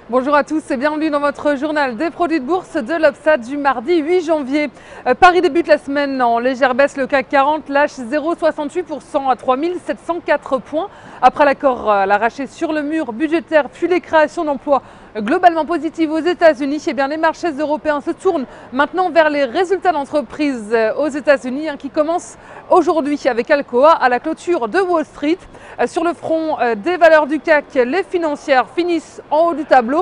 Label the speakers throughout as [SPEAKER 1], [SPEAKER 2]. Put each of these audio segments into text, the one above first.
[SPEAKER 1] Bonjour à tous et bienvenue dans votre journal des produits de bourse de l'Obstat du mardi 8 janvier. Paris débute la semaine en légère baisse. Le CAC 40 lâche 0,68% à 3704 points. Après l'accord à l'arraché sur le mur budgétaire puis les créations d'emplois globalement positives aux États-Unis, les marchés européens se tournent maintenant vers les résultats d'entreprise aux États-Unis qui commencent aujourd'hui avec Alcoa à la clôture de Wall Street. Sur le front des valeurs du CAC, les financières finissent en haut du tableau.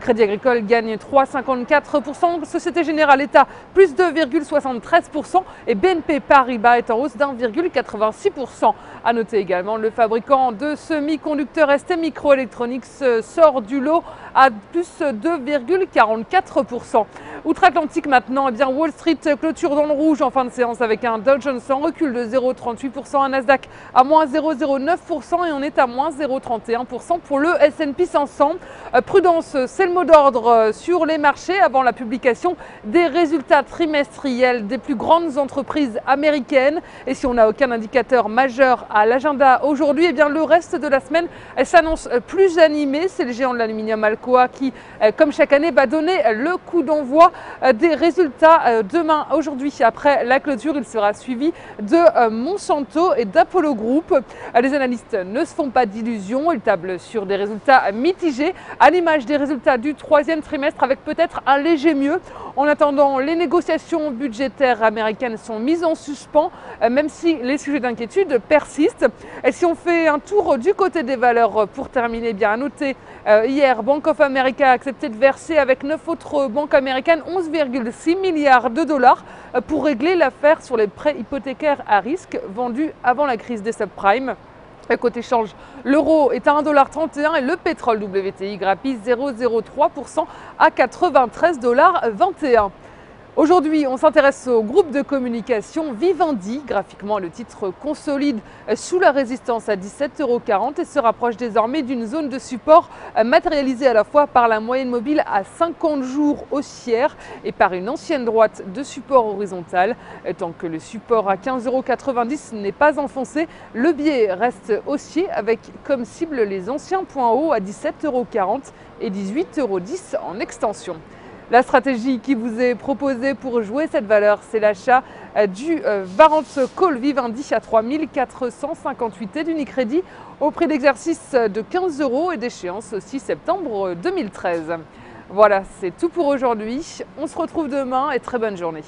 [SPEAKER 1] Crédit Agricole gagne 3,54%, Société Générale État plus 2,73% et BNP Paribas est en hausse d'1,86%. A noter également le fabricant de semi-conducteurs ST Microelectronics sort du lot à plus 2,44%. Outre-Atlantique maintenant, Wall Street clôture dans le rouge en fin de séance avec un Dow Jones en recul de 0,38%, un Nasdaq à moins 0,09% et on est à moins 0,31% pour le S&P 500. Prudence, c'est le mot d'ordre sur les marchés avant la publication des résultats trimestriels des plus grandes entreprises américaines. Et si on n'a aucun indicateur majeur à l'agenda aujourd'hui, le reste de la semaine s'annonce plus animé. C'est le géant de l'aluminium Alcoa qui, comme chaque année, va donner le coup d'envoi des résultats demain. Aujourd'hui, après la clôture, il sera suivi de Monsanto et d'Apollo Group. Les analystes ne se font pas d'illusions, ils tablent sur des résultats mitigés, à l'image des résultats du troisième trimestre avec peut-être un léger mieux. En attendant, les négociations budgétaires américaines sont mises en suspens, même si les sujets d'inquiétude persistent. Et si on fait un tour du côté des valeurs pour terminer, à noter hier, Bank of America a accepté de verser avec 9 autres banques américaines 11,6 milliards de dollars pour régler l'affaire sur les prêts hypothécaires à risque vendus avant la crise des subprimes. Côté change, l'euro est à 1,31 $ et le pétrole WTI grappille 0,03% à 93,21 $. Aujourd'hui, on s'intéresse au groupe de communication Vivendi. Graphiquement, le titre consolide sous la résistance à 17,40 € et se rapproche désormais d'une zone de support matérialisée à la fois par la moyenne mobile à 50 jours haussière et par une ancienne droite de support horizontal. Tant que le support à 15,90 € n'est pas enfoncé, le biais reste haussier avec comme cible les anciens points hauts à 17,40 € et 18,10 € en extension. La stratégie qui vous est proposée pour jouer cette valeur, c'est l'achat du Warrant Call Vivendi à 3458 et d'Unicredit au prix d'exercice de 15 € et d'échéance 6 septembre 2013. Voilà, c'est tout pour aujourd'hui. On se retrouve demain et très bonne journée.